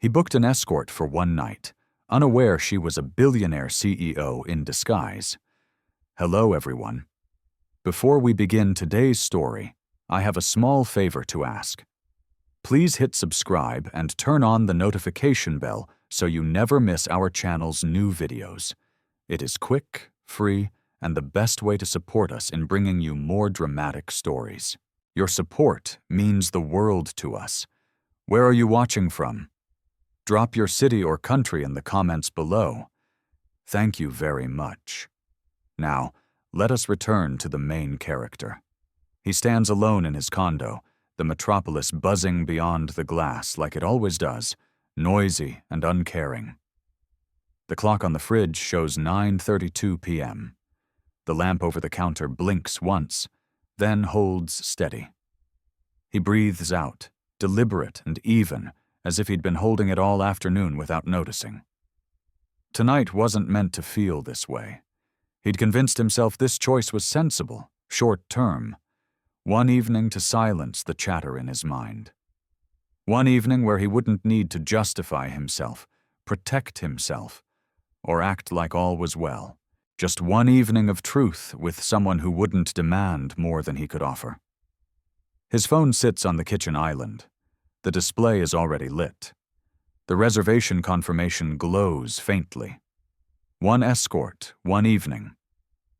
He booked an escort for one night, unaware she was a billionaire CEO in disguise. Hello, everyone. Before we begin today's story, I have a small favor to ask. Please hit subscribe and turn on the notification bell so you never miss our channel's new videos. It is quick, free, and the best way to support us in bringing you more dramatic stories. Your support means the world to us. Where are you watching from? Drop your city or country in the comments below. Thank you very much. Now, let us return to the main character. He stands alone in his condo, the metropolis buzzing beyond the glass like it always does, noisy and uncaring. The clock on the fridge shows 9:32 p.m. The lamp over the counter blinks once, then holds steady. He breathes out, deliberate and even, as if he'd been holding it all afternoon without noticing. Tonight wasn't meant to feel this way. He'd convinced himself this choice was sensible, short-term. One evening to silence the chatter in his mind. One evening where he wouldn't need to justify himself, protect himself, or act like all was well. Just one evening of truth with someone who wouldn't demand more than he could offer. His phone sits on the kitchen island. The display is already lit. The reservation confirmation glows faintly. One escort, one evening.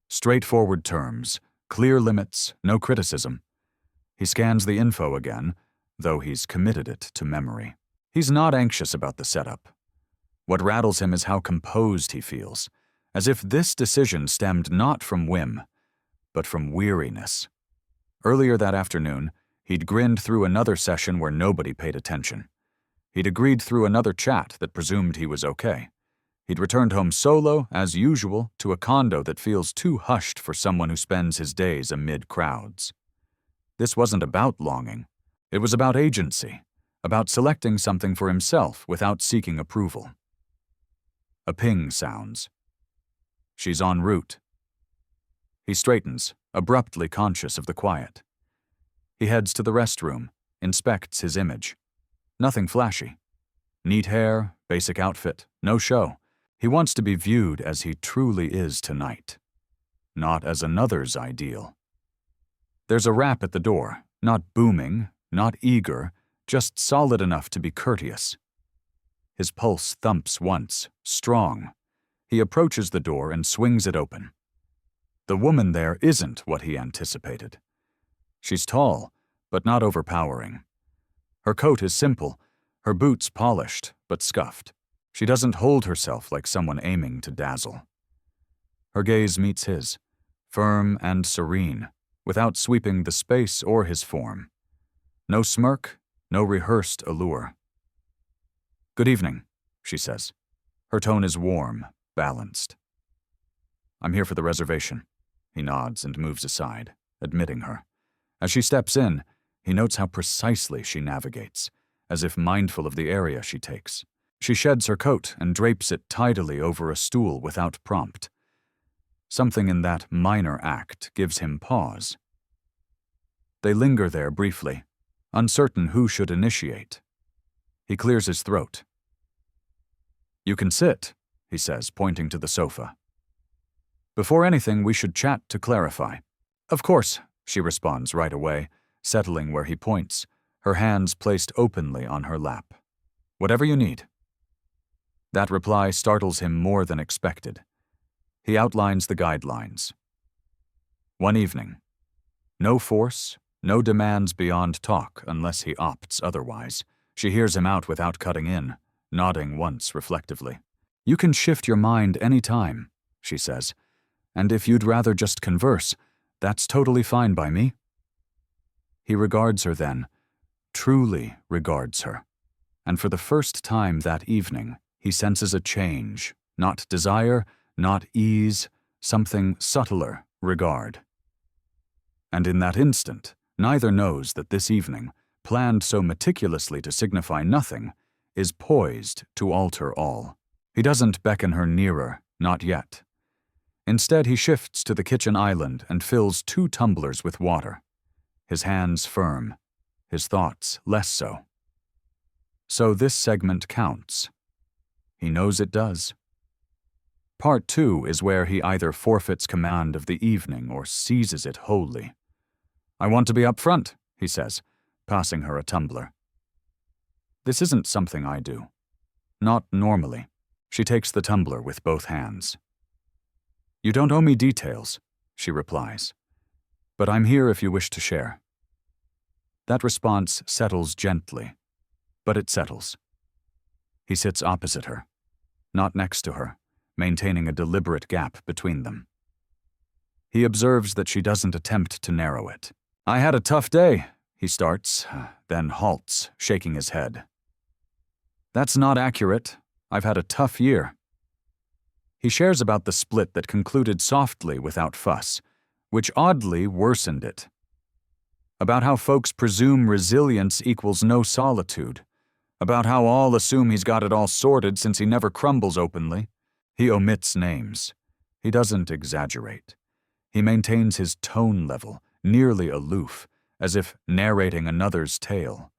Straightforward terms, clear limits, no criticism. He scans the info again, though he's committed it to memory. He's not anxious about the setup. What rattles him is how composed he feels, as if this decision stemmed not from whim, but from weariness. Earlier that afternoon, he'd grinned through another session where nobody paid attention. He'd agreed through another chat that presumed he was okay. He'd returned home solo, as usual, to a condo that feels too hushed for someone who spends his days amid crowds. This wasn't about longing. It was about agency, about selecting something for himself without seeking approval. A ping sounds. She's en route. He straightens, abruptly conscious of the quiet. He heads to the restroom, inspects his image. Nothing flashy. Neat hair, basic outfit, no show. He wants to be viewed as he truly is tonight, not as another's ideal. There's a rap at the door, not booming, not eager, just solid enough to be courteous. His pulse thumps once, strong. He approaches the door and swings it open. The woman there isn't what he anticipated. She's tall, but not overpowering. Her coat is simple, her boots polished, but scuffed. She doesn't hold herself like someone aiming to dazzle. Her gaze meets his, firm and serene, without sweeping the space or his form. No smirk, no rehearsed allure. "Good evening," she says. Her tone is warm, balanced. "I'm here for the reservation." He nods and moves aside, admitting her. As she steps in, he notes how precisely she navigates, as if mindful of the area she takes. She sheds her coat and drapes it tidily over a stool without prompt. Something in that minor act gives him pause. They linger there briefly, uncertain who should initiate. He clears his throat. "You can sit," he says, pointing to the sofa. "Before anything, we should chat to clarify." "Of course," she responds right away, settling where he points, her hands placed openly on her lap. "Whatever you need." That reply startles him more than expected. He outlines the guidelines. One evening. No force, no demands beyond talk unless he opts otherwise. She hears him out without cutting in, nodding once reflectively. "You can shift your mind any time," she says, "and if you'd rather just converse, that's totally fine by me." He regards her then, truly regards her, and for the first time that evening, he senses a change, not desire, not ease, something subtler, regard. And in that instant, neither knows that this evening, planned so meticulously to signify nothing, is poised to alter all. He doesn't beckon her nearer, not yet. Instead, he shifts to the kitchen island and fills 2 tumblers with water. His hands firm, his thoughts less so. So this segment counts. He knows it does. Part 2 is where he either forfeits command of the evening or seizes it wholly. "I want to be up front," he says, passing her a tumbler. This isn't something I do. Not normally. She takes the tumbler with both hands. "You don't owe me details," she replies. "But I'm here if you wish to share." That response settles gently, but it settles. He sits opposite her, not next to her, maintaining a deliberate gap between them. He observes that she doesn't attempt to narrow it. "I had a tough day," he starts, then halts, shaking his head. "That's not accurate. I've had a tough year." He shares about the split that concluded softly without fuss, which oddly worsened it. About how folks presume resilience equals no solitude. About how all assume he's got it all sorted since he never crumbles openly. He omits names. He doesn't exaggerate. He maintains his tone level, nearly aloof, as if narrating another's tale.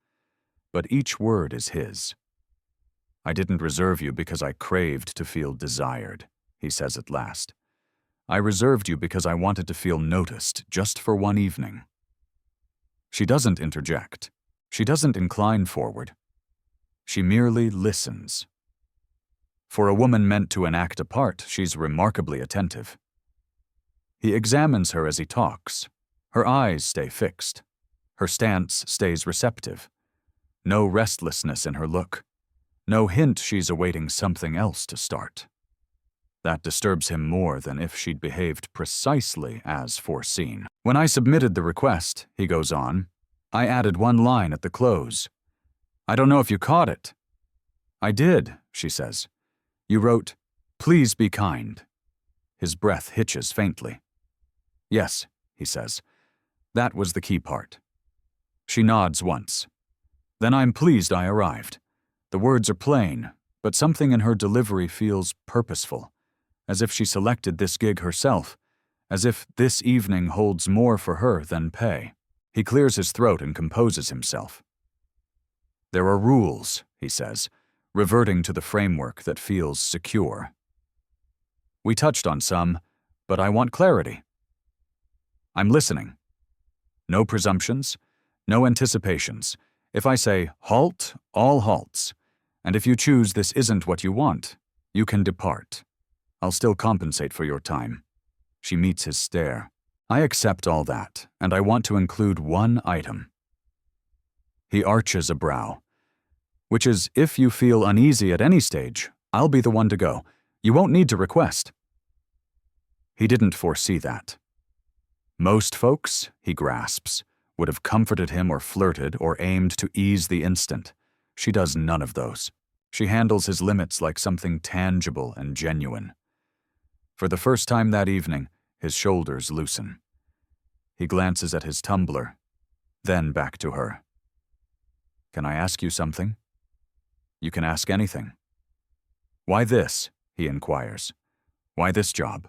But each word is his. "I didn't reserve you because I craved to feel desired," he says at last. "I reserved you because I wanted to feel noticed, just for one evening." She doesn't interject. She doesn't incline forward. She merely listens. For a woman meant to enact a part, she's remarkably attentive. He examines her as he talks. Her eyes stay fixed. Her stance stays receptive. No restlessness in her look. No hint she's awaiting something else to start. That disturbs him more than if she'd behaved precisely as foreseen. "When I submitted the request," he goes on, "I added one line at the close. I don't know if you caught it." "I did," she says. "You wrote, 'Please be kind.'" His breath hitches faintly. "Yes," he says. "That was the key part." She nods once. "Then I'm pleased I arrived. The words are plain, but something in her delivery feels purposeful, as if she selected this gig herself, as if this evening holds more for her than pay." He clears his throat and composes himself. "There are rules," he says, reverting to the framework that feels secure. "We touched on some, but I want clarity." "I'm listening. No presumptions, no anticipations. If I say halt, all halts. And if you choose this isn't what you want, you can depart. I'll still compensate for your time." She meets his stare. "I accept all that, and I want to include one item." He arches a brow. "Which is, if you feel uneasy at any stage, I'll be the one to go. You won't need to request." He didn't foresee that. Most folks, he grasps, would have comforted him or flirted or aimed to ease the instant. She does none of those. She handles his limits like something tangible and genuine. For the first time that evening, his shoulders loosen. He glances at his tumbler, then back to her. "Can I ask you something?" "You can ask anything." "Why this?" he inquires. "Why this job?"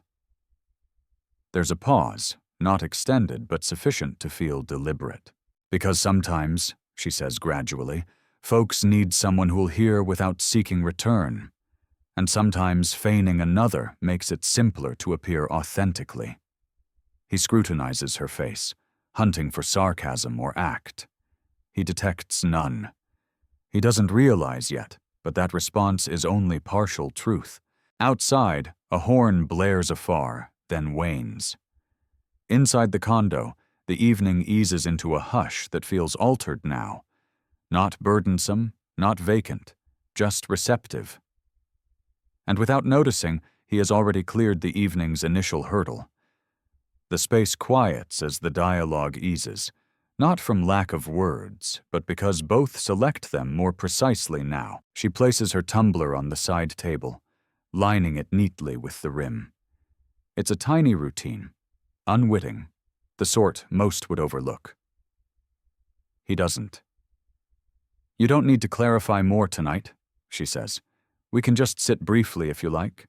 There's a pause, not extended but sufficient to feel deliberate. "Because sometimes," she says gradually, "folks need someone who'll hear without seeking return. And sometimes feigning another makes it simpler to appear authentically." He scrutinizes her face, hunting for sarcasm or act. He detects none. He doesn't realize yet, but that response is only partial truth. Outside, a horn blares afar, then wanes. Inside the condo, the evening eases into a hush that feels altered now. Not burdensome, not vacant, just receptive. And without noticing, he has already cleared the evening's initial hurdle. The space quiets as the dialogue eases, not from lack of words, but because both select them more precisely now. She places her tumbler on the side table, lining it neatly with the rim. It's a tiny routine, unwitting, the sort most would overlook. He doesn't. "You don't need to clarify more tonight," she says. "We can just sit briefly if you like."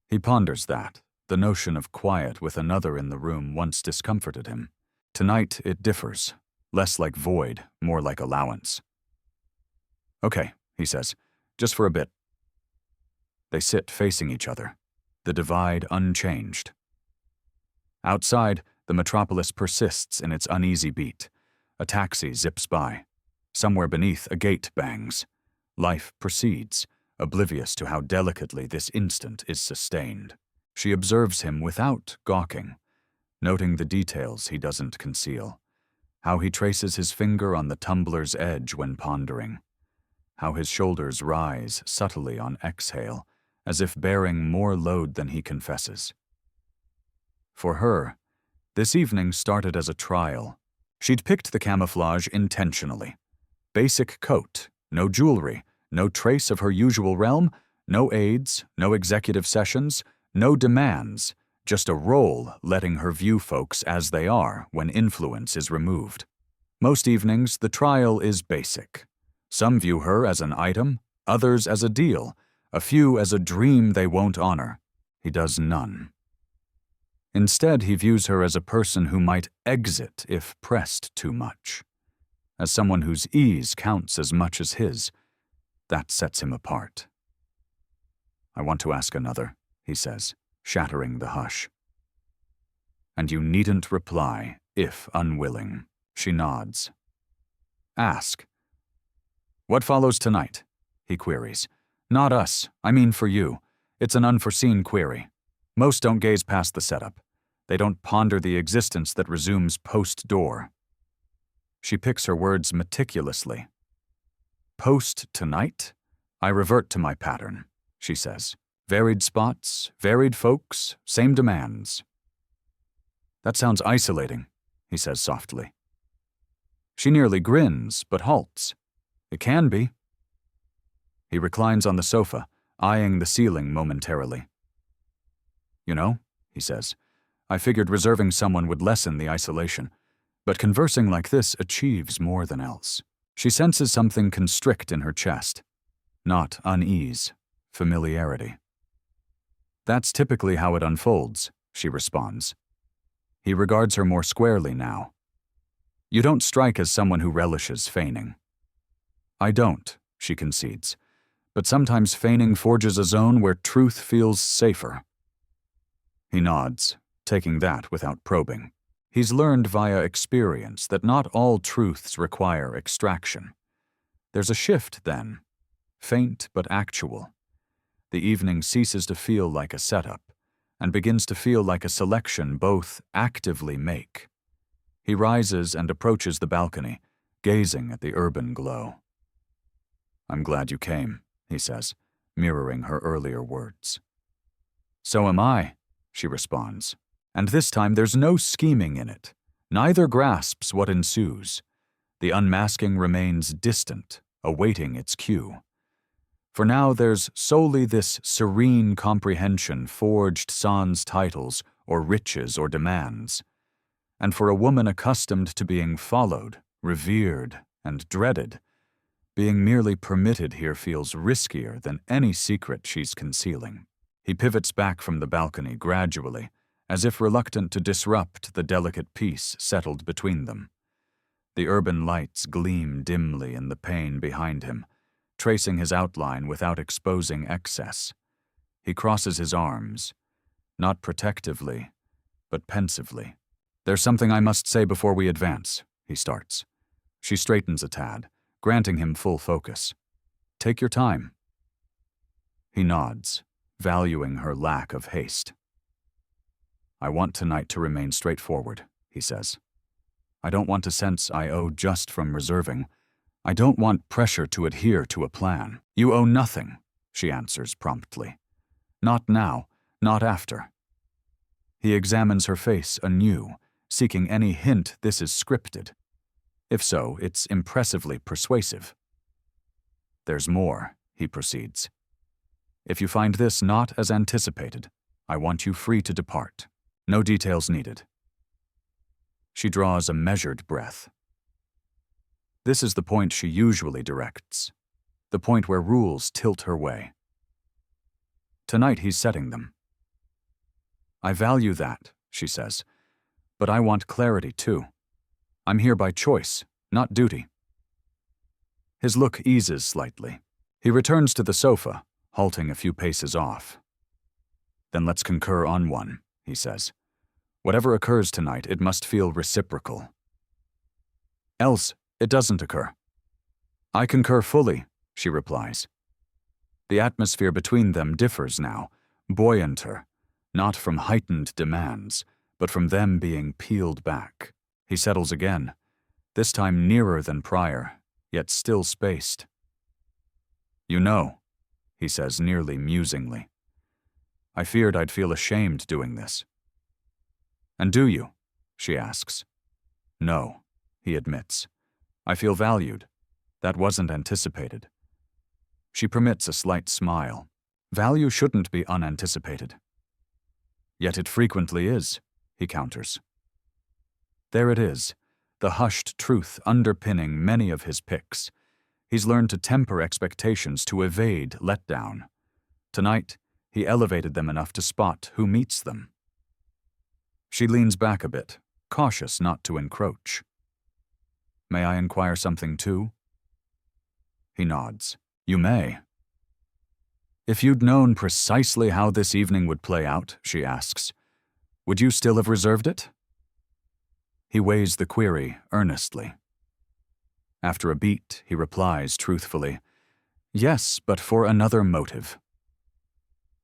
He ponders that. The notion of quiet with another in the room once discomforted him. Tonight it differs, less like void, more like allowance. Okay, he says, just for a bit. They sit facing each other, the divide unchanged. Outside, the metropolis persists in its uneasy beat. A taxi zips by. Somewhere beneath, a gate bangs. Life proceeds, oblivious to how delicately this instant is sustained. She observes him without gawking, noting the details he doesn't conceal. How he traces his finger on the tumbler's edge when pondering. How his shoulders rise subtly on exhale, as if bearing more load than he confesses. For her, this evening started as a trial. She'd picked the camouflage intentionally. Basic coat, no jewelry, no trace of her usual realm, no aides, no executive sessions, no demands, just a role letting her view folks as they are when influence is removed. Most evenings, the trial is basic. Some view her as an item, others as a deal, a few as a dream they won't honor. He does none. Instead, he views her as a person who might exit if pressed too much. As someone whose ease counts as much as his. That sets him apart. I want to ask another, he says, shattering the hush. And you needn't reply, if unwilling. She nods. Ask. What follows tonight? He queries. Not us, I mean for you. It's an unforeseen query. Most don't gaze past the setup. They don't ponder the existence that resumes post-door. She picks her words meticulously. Post tonight? I revert to my pattern, she says. Varied spots, varied folks, same demands. That sounds isolating, he says softly. She nearly grins, but halts. It can be. He reclines on the sofa, eyeing the ceiling momentarily. You know, he says, I figured reserving someone would lessen the isolation, but conversing like this achieves more than else. She senses something constrict in her chest. Not unease, familiarity. That's typically how it unfolds, she responds. He regards her more squarely now. You don't strike as someone who relishes feigning. I don't, she concedes, but sometimes feigning forges a zone where truth feels safer. He nods, taking that without probing. He's learned via experience that not all truths require extraction. There's a shift then, faint but actual. The evening ceases to feel like a setup, and begins to feel like a selection both actively make. He rises and approaches the balcony, gazing at the urban glow. I'm glad you came, he says, mirroring her earlier words. So am I, she responds. And this time there's no scheming in it. Neither grasps what ensues. The unmasking remains distant, awaiting its cue. For now there's solely this serene comprehension forged sans titles or riches or demands. And for a woman accustomed to being followed, revered, and dreaded, being merely permitted here feels riskier than any secret she's concealing. He pivots back from the balcony gradually, as if reluctant to disrupt the delicate peace settled between them. The urban lights gleam dimly in the pane behind him, tracing his outline without exposing excess. He crosses his arms, not protectively, but pensively. There's something I must say before we advance, he starts. She straightens a tad, granting him full focus. Take your time. He nods, valuing her lack of haste. I want tonight to remain straightforward, he says. I don't want to sense I owe just from reserving. I don't want pressure to adhere to a plan. You owe nothing, she answers promptly. Not now, not after. He examines her face anew, seeking any hint this is scripted. If so, it's impressively persuasive. There's more, he proceeds. If you find this not as anticipated, I want you free to depart. No details needed. She draws a measured breath. This is the point she usually directs, the point where rules tilt her way. Tonight he's setting them. I value that, she says, but I want clarity too. I'm here by choice, not duty. His look eases slightly. He returns to the sofa, halting a few paces off. "Then let's concur on one," he says. "Whatever occurs tonight, it must feel reciprocal. Else, it doesn't occur." "I concur fully," she replies. The atmosphere between them differs now, buoyanter, not from heightened demands, but from them being peeled back. He settles again, this time nearer than prior, yet still spaced. "You know," he says nearly musingly, "I feared I'd feel ashamed doing this." "And do you?" she asks. "No," he admits. "I feel valued. That wasn't anticipated." She permits a slight smile. Value shouldn't be unanticipated. "Yet it frequently is," he counters. There it is, the hushed truth underpinning many of his picks. He's learned to temper expectations, to evade letdown. Tonight, he elevated them enough to spot who meets them. She leans back a bit, cautious not to encroach. "May I inquire something too?" He nods. "You may." "If you'd known precisely how this evening would play out," she asks, "would you still have reserved it?" He weighs the query earnestly. After a beat, he replies truthfully, "Yes, but for another motive."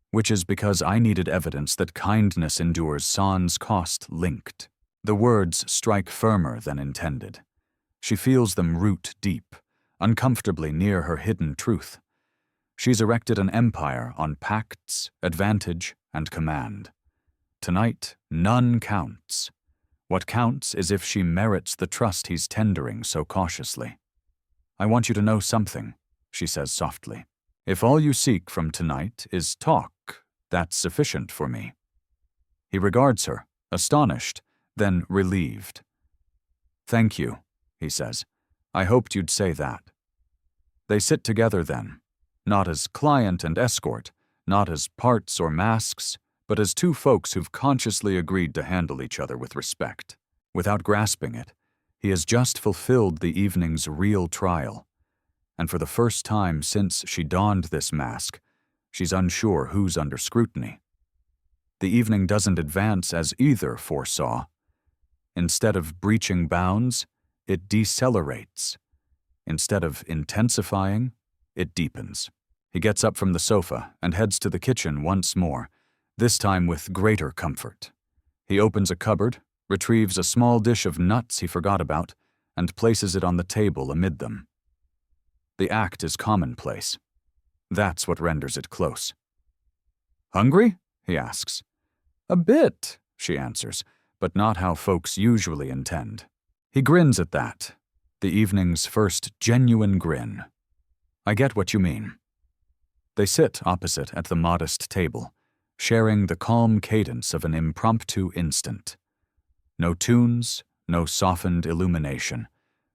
Which is because I needed evidence that kindness endures sans cost linked. The words strike firmer than intended. She feels them root deep, uncomfortably near her hidden truth. She's erected an empire on pacts, advantage, and command. Tonight, none counts. What counts is if she merits the trust he's tendering so cautiously. "I want you to know something," she says softly. "If all you seek from tonight is talk, that's sufficient for me." He regards her, astonished, then relieved. "Thank you," he says. "I hoped you'd say that." They sit together then, not as client and escort, not as parts or masks, but as two folks who've consciously agreed to handle each other with respect. Without grasping it, he has just fulfilled the evening's real trial, and for the first time since she donned this mask, she's unsure who's under scrutiny. The evening doesn't advance as either foresaw. Instead of breaching bounds, it decelerates. Instead of intensifying, it deepens. He gets up from the sofa and heads to the kitchen once more, this time with greater comfort. He opens a cupboard, retrieves a small dish of nuts he forgot about, and places it on the table amid them. The act is commonplace. That's what renders it close. "Hungry?" he asks. "A bit," she answers, but not how folks usually intend. He grins at that, the evening's first genuine grin. "I get what you mean." They sit opposite at the modest table, sharing the calm cadence of an impromptu instant. No tunes, no softened illumination,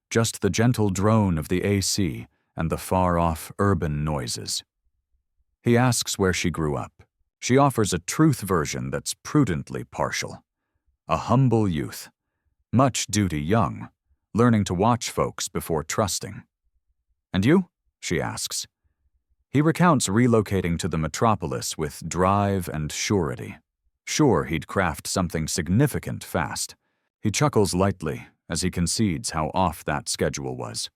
just the gentle drone of the AC and the far-off urban noises. He asks where she grew up. She offers a truth version that's prudently partial. A humble youth, much duty young, learning to watch folks before trusting. "And you?" she asks. He recounts relocating to the metropolis with drive and surety. Sure he'd craft something significant fast. He chuckles lightly as he concedes how off that schedule was.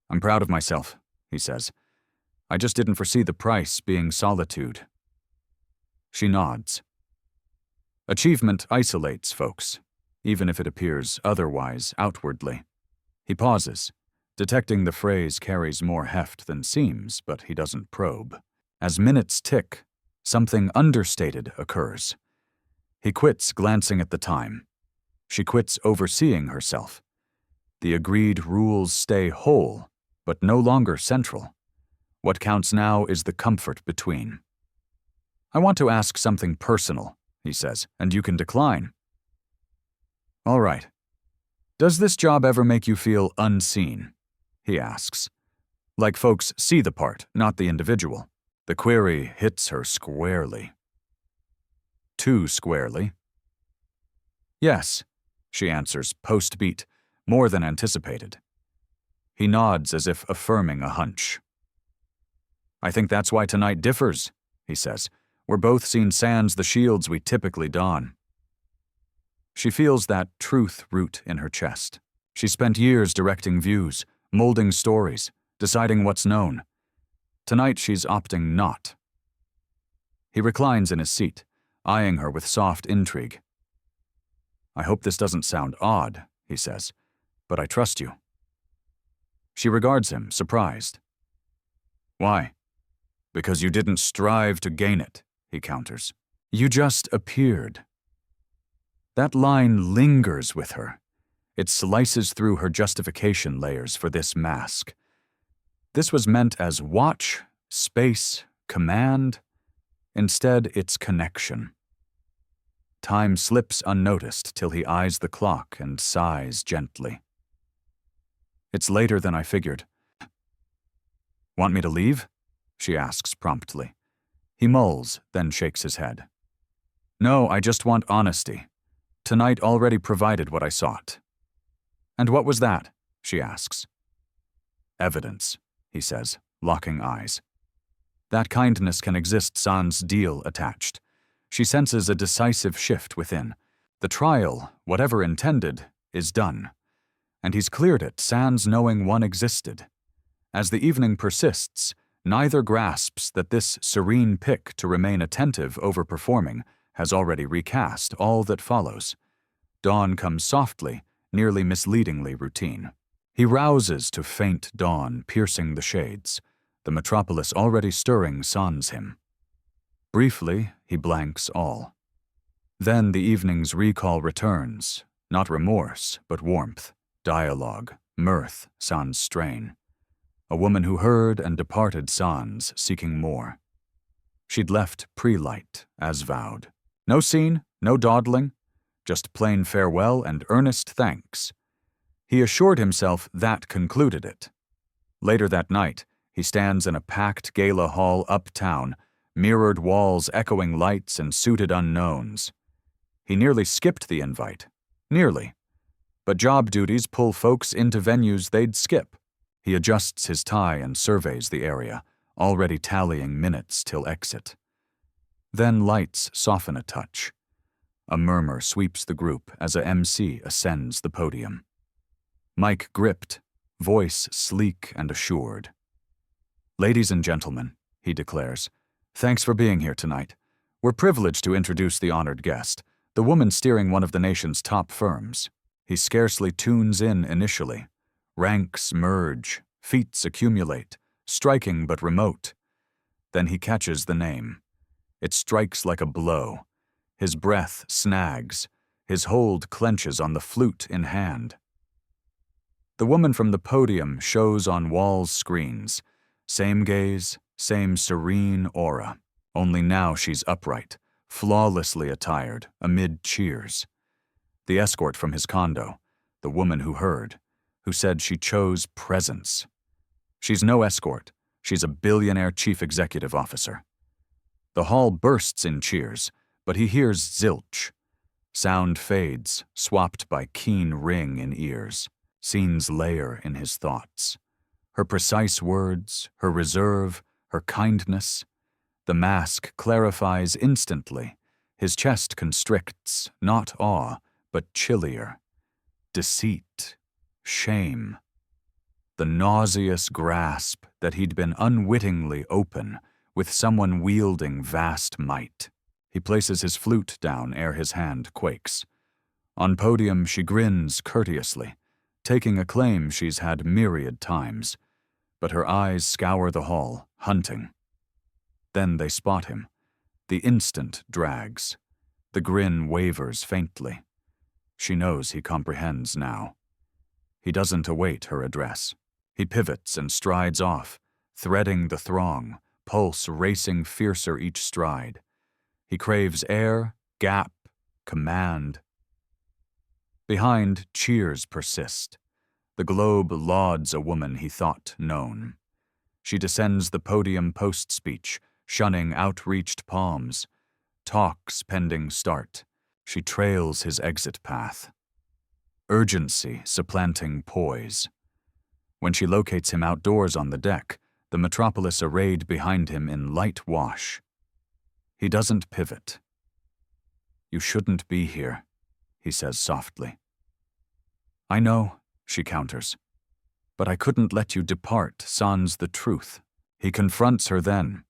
"I'm proud of myself," he says. "I just didn't foresee the price being solitude." She nods. Achievement isolates folks, even if it appears otherwise outwardly. He pauses, detecting the phrase carries more heft than seems, but he doesn't probe. As minutes tick, something understated occurs. He quits glancing at the time. She quits overseeing herself. The agreed rules stay whole, but no longer central. What counts now is the comfort between. "I want to ask something personal," he says, "and you can decline." "All right. Does this job ever make you feel unseen?" he asks. Like folks see the part, not the individual. The query hits her squarely. Too squarely. "Yes," she answers post-beat, more than anticipated. He nods as if affirming a hunch. I think that's why tonight differs, he says. We're both seen sans the shields we typically don. She feels that truth root in her chest. She spent years directing views, molding stories, deciding what's known. Tonight she's opting not. He reclines in his seat, eyeing her with soft intrigue. I hope this doesn't sound odd, he says, but I trust you. She regards him, surprised. Why? Because you didn't strive to gain it, he counters. You just appeared. That line lingers with her. It slices through her justification layers for this mask. This was meant as watch, space, command. Instead, it's connection. Time slips unnoticed till he eyes the clock and sighs gently. It's later than I figured. Want me to leave? She asks promptly. He mulls, then shakes his head. No, I just want honesty. Tonight already provided what I sought. And what was that? She asks. Evidence, he says, locking eyes. That kindness can exist sans deal attached. She senses a decisive shift within. The trial, whatever intended, is done. And he's cleared it sans knowing one existed. As the evening persists, neither grasps that this serene pick to remain attentive over performing has already recast all that follows. Dawn comes softly, nearly misleadingly routine. He rouses to faint dawn piercing the shades. The metropolis already stirring sans him. Briefly, he blanks all. Then the evening's recall returns, not remorse, but warmth, dialogue, mirth, sans strain. A woman who heard and departed sans, seeking more. She'd left pre-light, as vowed. No scene, no dawdling, just plain farewell and earnest thanks. He assured himself that concluded it. Later that night, he stands in a packed gala hall uptown, mirrored walls echoing lights and suited unknowns. He nearly skipped the invite. Nearly. But job duties pull folks into venues they'd skip. He adjusts his tie and surveys the area, already tallying minutes till exit. Then lights soften a touch. A murmur sweeps the group as a MC ascends the podium. Mic gripped, voice sleek and assured. Ladies and gentlemen, he declares, thanks for being here tonight. We're privileged to introduce the honored guest, the woman steering one of the nation's top firms. He scarcely tunes in initially. Ranks merge, feats accumulate, striking but remote. Then he catches the name. It strikes like a blow. His breath snags. His hold clenches on the flute in hand. The woman from the podium shows on walls screens. Same gaze, same serene aura. Only now she's upright, flawlessly attired, amid cheers. The escort from his condo, the woman who heard, who said she chose presence. She's no escort. She's a billionaire chief executive officer. The hall bursts in cheers, but he hears zilch. Sound fades, swapped by keen ring in ears. Scenes layer in his thoughts. Her precise words, her reserve, her kindness. The mask clarifies instantly. His chest constricts, not awe, but chillier. Deceit, shame. The nauseous grasp that he'd been unwittingly open with someone wielding vast might. He places his flute down ere his hand quakes. On podium she grins courteously, taking a claim she's had myriad times, but her eyes scour the hall, hunting. Then they spot him. The instant drags. The grin wavers faintly. She knows he comprehends now. He doesn't await her address. He pivots and strides off, threading the throng, pulse racing fiercer each stride. He craves air, gap, command. Behind, cheers persist. The globe lauds a woman he thought known. She descends the podium post-speech, shunning outreached palms. Talks pending start. She trails his exit path. Urgency supplanting poise. When she locates him outdoors on the deck, the metropolis arrayed behind him in light wash. He doesn't pivot. "You shouldn't be here," he says softly. "I know," she counters. "But I couldn't let you depart sans the truth." He confronts her then,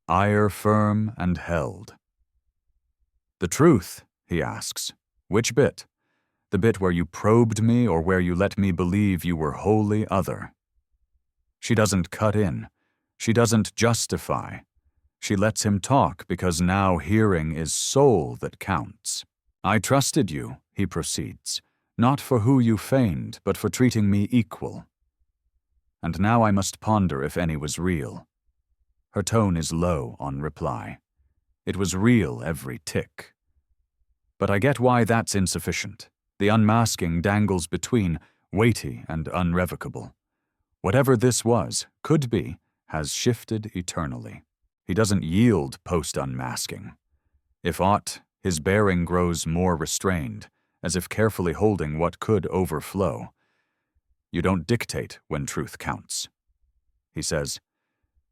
ire firm and held. "The truth?" he asks. "Which bit? The bit where you probed me or where you let me believe you were wholly other?" She doesn't cut in. She doesn't justify. She lets him talk because now hearing is soul that counts. "I trusted you," he proceeds, "not for who you feigned, but for treating me equal. And now I must ponder if any was real." Her tone is low on reply. "It was real every tick. But I get why that's insufficient. The unmasking dangles between, weighty and unrevocable. Whatever this was, could be, has shifted eternally." He doesn't yield post-unmasking. If aught, his bearing grows more restrained, as if carefully holding what could overflow. "You don't dictate when truth counts." He says,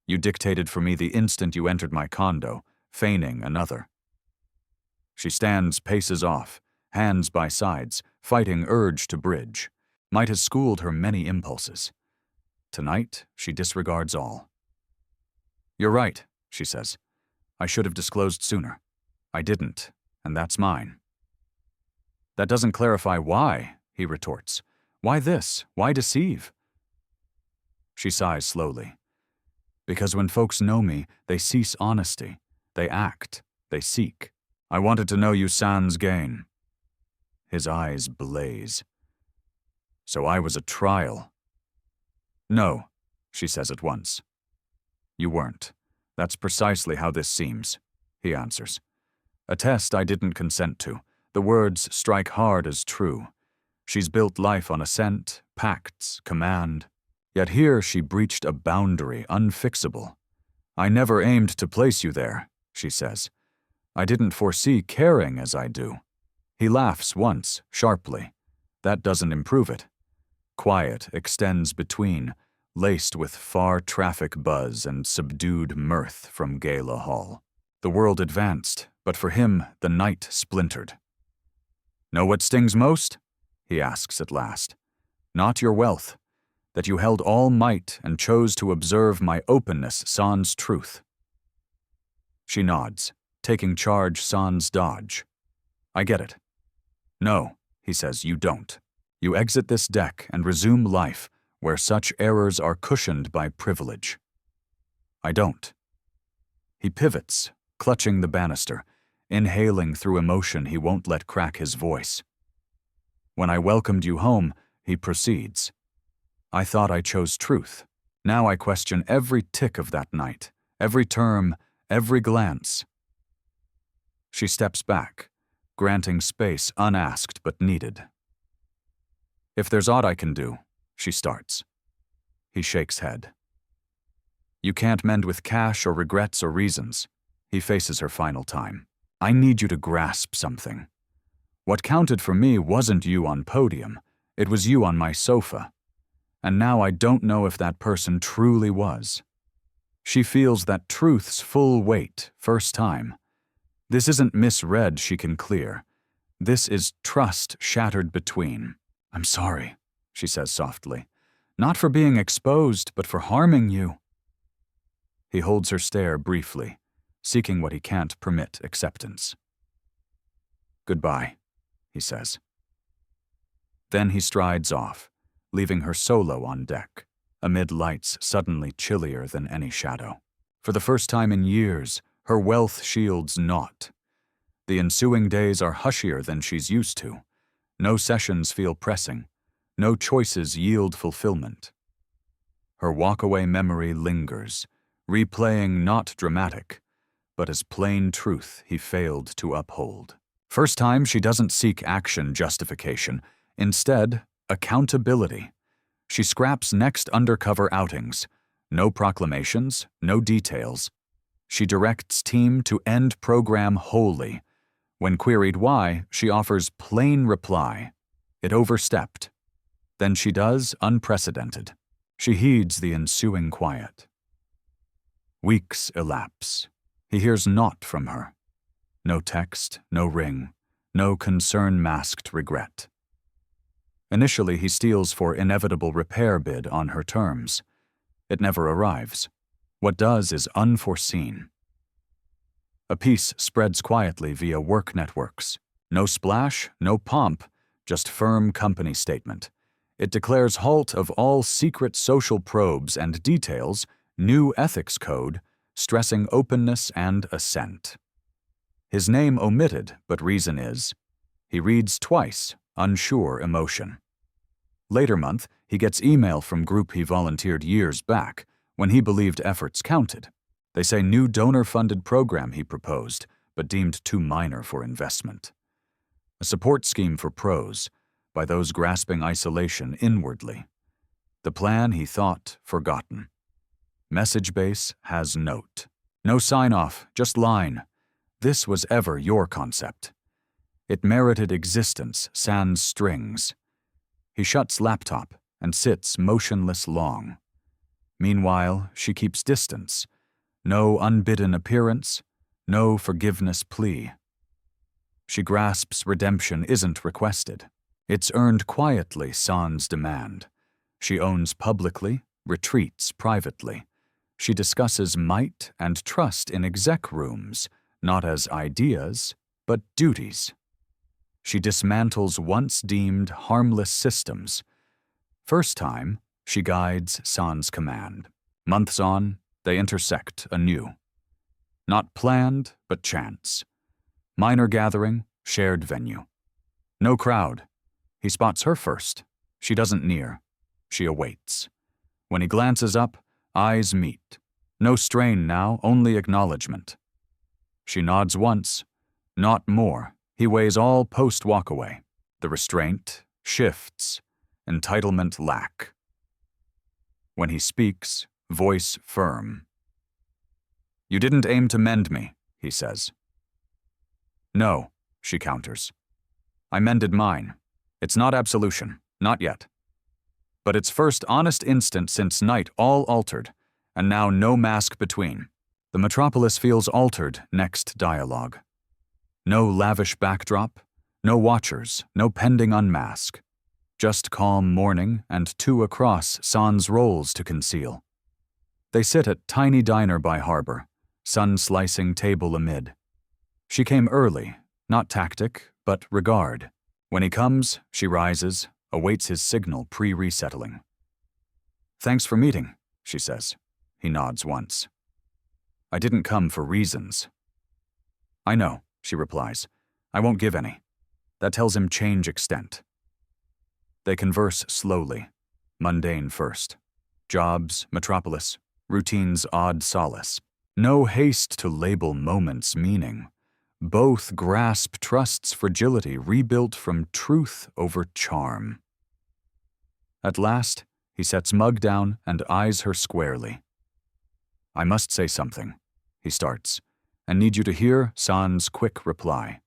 "You dictated for me the instant you entered my condo, feigning another." She stands paces off, hands by sides, fighting urge to bridge. Might has schooled her many impulses. Tonight, she disregards all. "You're right," she says. "I should have disclosed sooner. I didn't, and that's mine." "That doesn't clarify why," he retorts. "Why this? Why deceive?" She sighs slowly. "Because when folks know me, they cease honesty. They act. They seek. I wanted to know you sans gain." His eyes blaze. "So I was a trial." "No," she says at once. "You weren't. That's precisely how this seems," he answers. "A test I didn't consent to. The words strike hard as true. She's built life on assent, pacts, command. Yet here she breached a boundary unfixable. I never aimed to place you there," she says. "I didn't foresee caring as I do." He laughs once, sharply. That doesn't improve it. Quiet extends between, laced with far traffic buzz and subdued mirth from Gala Hall. The world advanced, but for him the night splintered. "Know what stings most?" he asks at last. "Not your wealth, that you held all might and chose to observe my openness sans truth." She nods, taking charge sans dodge. "I get it." "No," he says, "you don't. You exit this deck and resume life where such errors are cushioned by privilege." "I don't." He pivots, clutching the banister, inhaling through emotion he won't let crack his voice. "When I welcomed you home," he proceeds, "I thought I chose truth. Now I question every tick of that night, every term, every glance." She steps back, granting space unasked but needed. "If there's aught I can do," she starts. He shakes head. "You can't mend with cash or regrets or reasons." He faces her final time. "I need you to grasp something. What counted for me wasn't you on podium, it was you on my sofa. And now I don't know if that person truly was." She feels that truth's full weight, first time. This isn't misread she can clear. This is trust shattered between. "I'm sorry," she says softly. "Not for being exposed, but for harming you." He holds her stare briefly, seeking what he can't permit acceptance. "Goodbye," he says. Then he strides off, leaving her solo on deck, amid lights suddenly chillier than any shadow. For the first time in years, her wealth shields naught. The ensuing days are hushier than she's used to. No sessions feel pressing. No choices yield fulfillment. Her walk-away memory lingers, replaying not dramatic, but as plain truth he failed to uphold. First time she doesn't seek action justification. Instead, accountability. She scraps next undercover outings. No proclamations, no details. She directs team to end program wholly. When queried why, she offers plain reply. It overstepped. Then she does unprecedented. She heeds the ensuing quiet. Weeks elapse. He hears naught from her. No text, no ring, no concern-masked regret. Initially, he steals for inevitable repair bid on her terms. It never arrives. What does is unforeseen. A piece spreads quietly via work networks. No splash, no pomp, just firm company statement. It declares halt of all secret social probes and details, new ethics code, stressing openness and assent. His name omitted, but reason is. He reads twice, unsure emotion. Later month, he gets email from group he volunteered years back, when he believed efforts counted. They say new donor-funded program he proposed, but deemed too minor for investment. A support scheme for pros, by those grasping isolation inwardly. The plan he thought forgotten. Message base has note. No sign-off, just line. This was ever your concept. It merited existence sans strings. He shuts laptop and sits motionless long. Meanwhile, she keeps distance. No unbidden appearance, no forgiveness plea. She grasps redemption isn't requested. It's earned quietly sans demand. She owns publicly, retreats privately. She discusses might and trust in exec rooms, not as ideas, but duties. She dismantles once deemed harmless systems. First time, she guides sans command. Months on, they intersect anew. Not planned, but chance. Minor gathering, shared venue. No crowd. He spots her first. She doesn't near. She awaits. When he glances up, eyes meet. No strain now, only acknowledgement. She nods once, not more. He weighs all post-walkaway. The restraint shifts, entitlement lack. When he speaks, voice firm. "You didn't aim to mend me," he says. "No," she counters. "I mended mine. It's not absolution, not yet. But it's first honest instant since night all altered, and now no mask between. The metropolis feels altered next dialogue. No lavish backdrop, no watchers, no pending unmask. Just calm morning and two across sans roles to conceal. They sit at tiny diner by harbor, sun-slicing table amid. She came early, not tactic, but regard. When he comes, she rises, awaits his signal pre-resettling. "Thanks for meeting," she says. He nods once. "I didn't come for reasons." "I know," she replies. "I won't give any." That tells him change extent. They converse slowly, mundane first. Jobs, metropolis, routine's odd solace. No haste to label moments meaning. Both grasp trust's fragility rebuilt from truth over charm. At last, he sets Mug down and eyes her squarely. "I must say something," he starts, "and need you to hear sans quick reply."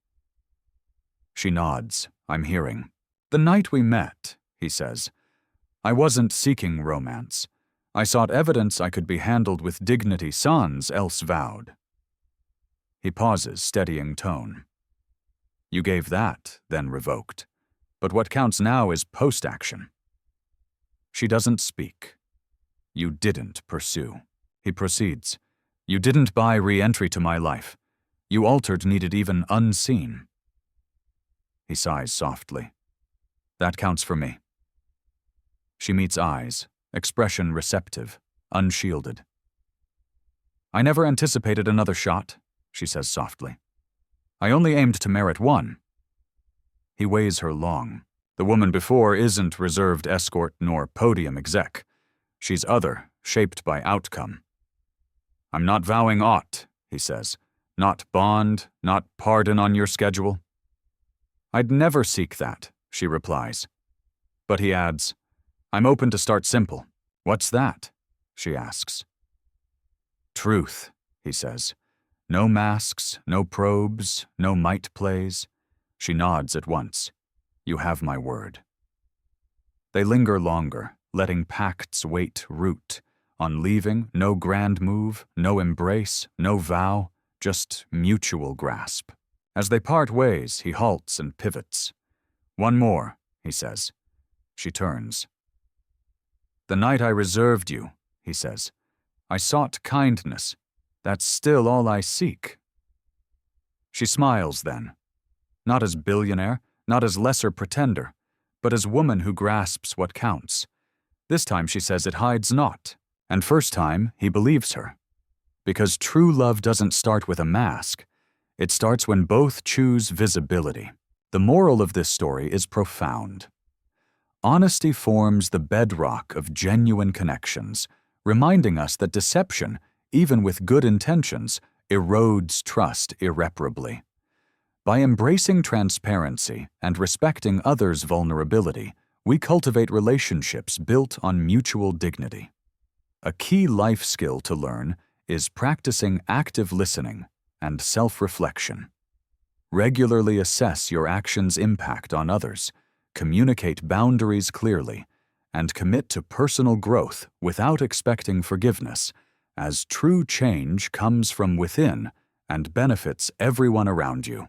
She nods. "I'm hearing." "The night we met," he says, "I wasn't seeking romance. I sought evidence I could be handled with dignity sans else vowed." He pauses, steadying tone. "You gave that, then revoked. But what counts now is post-action." She doesn't speak. "You didn't pursue." He proceeds. "You didn't buy re-entry to my life. You altered needed even unseen." He sighs softly. "That counts for me." She meets eyes, expression receptive, unshielded. "I never anticipated another shot," she says softly. "I only aimed to merit one." He weighs her long. The woman before isn't reserved escort nor podium exec. She's other, shaped by outcome. "I'm not vowing aught," he says. "Not bond, not pardon on your schedule." "I'd never seek that," she replies. But he adds, "I'm open to start simple." "What's that?" she asks. "Truth," he says. "No masks, no probes, no might plays." She nods at once. "You have my word." They linger longer, letting pacts wait root. On leaving, no grand move, no embrace, no vow, just mutual grasp. As they part ways, he halts and pivots. "One more," he says. She turns. "The night I reserved you," he says. "I sought kindness. That's still all I seek." She smiles then. Not as billionaire, not as lesser pretender, but as woman who grasps what counts. This time she says it hides not, and first time he believes her. Because true love doesn't start with a mask. It starts when both choose visibility. The moral of this story is profound. Honesty forms the bedrock of genuine connections, reminding us that deception, even with good intentions, erodes trust irreparably. By embracing transparency and respecting others' vulnerability, we cultivate relationships built on mutual dignity. A key life skill to learn is practicing active listening and self-reflection. Regularly assess your actions' impact on others, communicate boundaries clearly, and commit to personal growth without expecting forgiveness, as true change comes from within and benefits everyone around you.